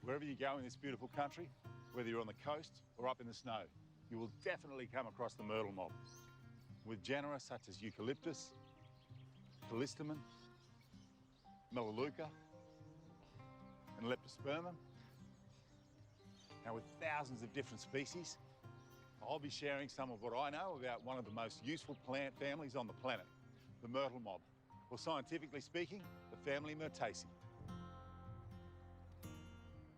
Wherever you go in this beautiful country, whether you're on the coast or up in the snow, you will definitely come across the myrtle mob. With genera such as eucalyptus, callistemon, melaleuca, and leptospermum. Now, with thousands of different species, I'll be sharing some of what I know about one of the most useful plant families on the planet, the myrtle mob, or scientifically speaking, the family Myrtaceae.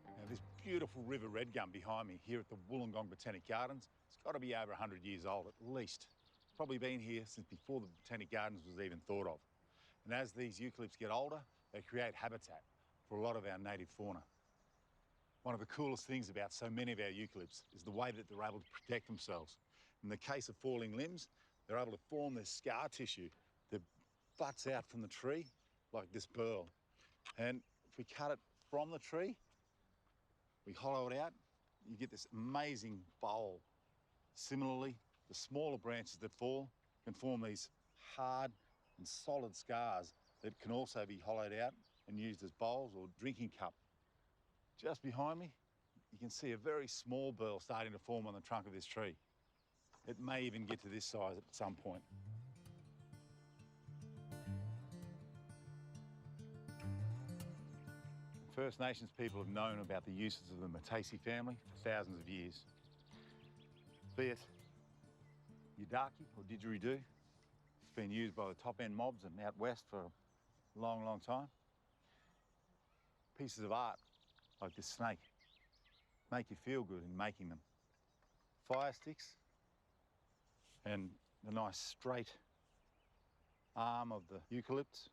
Now, this beautiful river red gum behind me here at the Wollongong Botanic Gardens, it's got to be over 100 years old at least. It's probably been here since before the Botanic Gardens was even thought of. And as these eucalypts get older, they create habitat for a lot of our native fauna. One of the coolest things about so many of our eucalypts is the way that they're able to protect themselves. In the case of falling limbs, they're able to form this scar tissue that butts out from the tree like this burl. And if we cut it from the tree, we hollow it out, you get this amazing bowl. Similarly, the smaller branches that fall can form these hard and solid scars that can also be hollowed out and used as bowls or drinking cup. Just behind me, you can see a very small burl starting to form on the trunk of this tree. It may even get to this size at some point. First Nations people have known about the uses of the Myrtaceae family for thousands of years. Be it Yidaki or didgeridoo, it's been used by the top-end mobs and out west for a long, long time. Pieces of art like this snake make you feel good in making them. Fire sticks and the nice straight arm of the eucalypts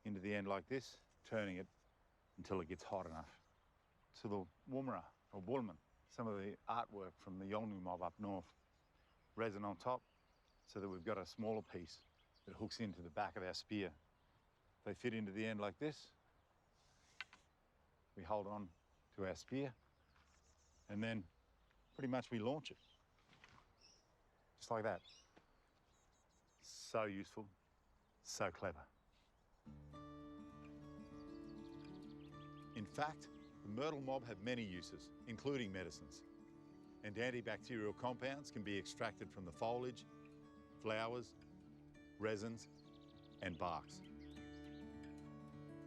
into the end like this, turning it until it gets hot enough. To the Woomera or Woolman, some of the artwork from the Yolngu mob up north. Resin on top so that we've got a smaller piece that hooks into the back of our spear. They fit into the end like this. We hold on to our spear and then pretty much we launch it. Just like that. So useful, so clever. In fact, the myrtle mob have many uses, including medicines. And antibacterial compounds can be extracted from the foliage, flowers, resins, and barks.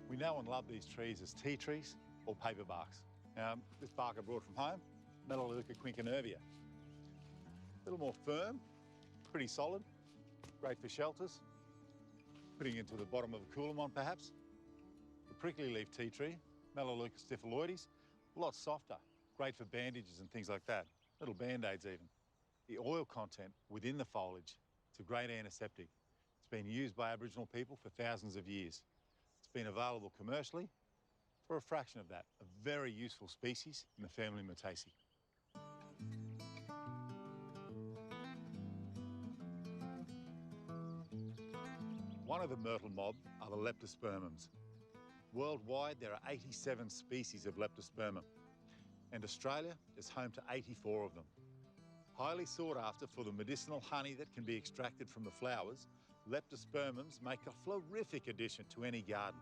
We know and love these trees as tea trees or paper barks. This bark I brought from home, Melaleuca quinquenervia. A little more firm, pretty solid, great for shelters. Putting it into the bottom of a coolamon perhaps. The prickly leaf tea tree, Melaleuca staphyloides, a lot softer, great for bandages and things like that, little band-aids even. The oil content within the foliage, it's a great antiseptic. It's been used by Aboriginal people for thousands of years. It's been available commercially for a fraction of that, a very useful species in the family Myrtaceae. One of the myrtle mob are the leptospermums. Worldwide, there are 87 species of leptospermum, and Australia is home to 84 of them. Highly sought after for the medicinal honey that can be extracted from the flowers, leptospermums make a florific addition to any garden.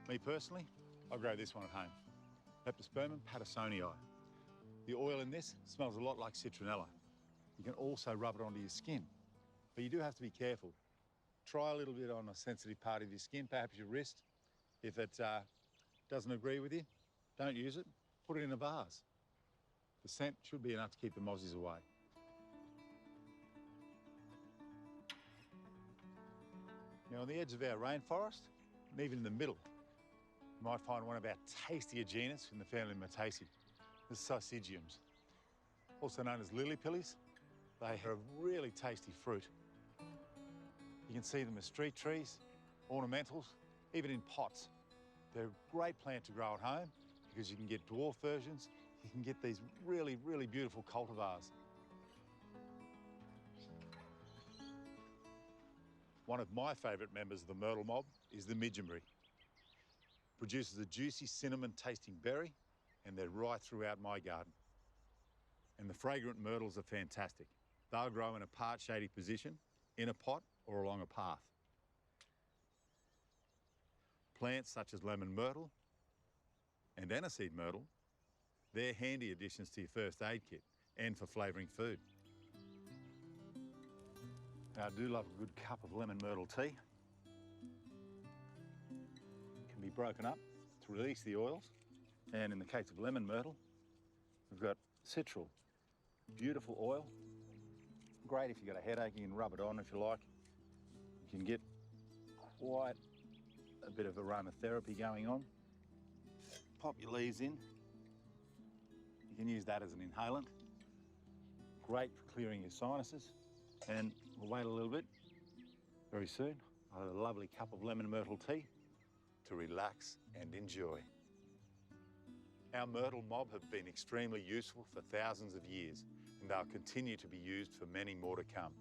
Me personally, I grow this one at home, Leptospermum pattersonii. The oil in this smells a lot like citronella. You can also rub it onto your skin, but you do have to be careful. Try a little bit on a sensitive part of your skin, perhaps your wrist. If it doesn't agree with you, don't use it, put it in a vase. The scent should be enough to keep the mozzies away. Now, on the edge of our rainforest, and even in the middle, you might find one of our tastier genus in the family Myrtaceae, the Syzygiums. Also known as lily pillies, they are a really tasty fruit. You can see them as street trees, ornamentals, even in pots. They're a great plant to grow at home because you can get dwarf versions, you can get these really, really beautiful cultivars. One of my favourite members of the myrtle mob is the midgeonberry. Produces a juicy cinnamon tasting berry, and they're right throughout my garden. And the fragrant myrtles are fantastic. They'll grow in a part shady position, in a pot or along a path. Plants such as lemon myrtle and aniseed myrtle, they're handy additions to your first aid kit and for flavouring food. Now, I do love a good cup of lemon myrtle tea. It can be broken up to release the oils. And in the case of lemon myrtle, we've got citral, beautiful oil. Great if you've got a headache, you can rub it on if you like. You can get quite a bit of aromatherapy going on. Pop your leaves in. You can use that as an inhalant. Great for clearing your sinuses. And we'll wait a little bit. Very soon, I'll have a lovely cup of lemon myrtle tea to relax and enjoy. Our myrtle mob have been extremely useful for thousands of years, and they'll continue to be used for many more to come.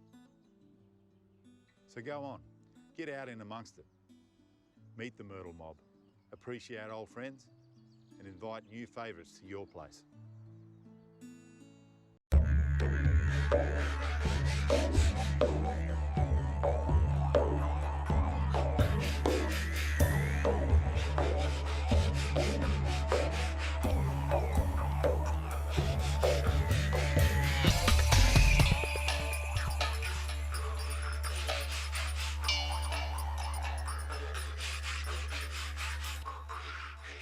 So go on, get out in amongst it. Meet the myrtle mob, appreciate old friends, and invite new favourites to your place.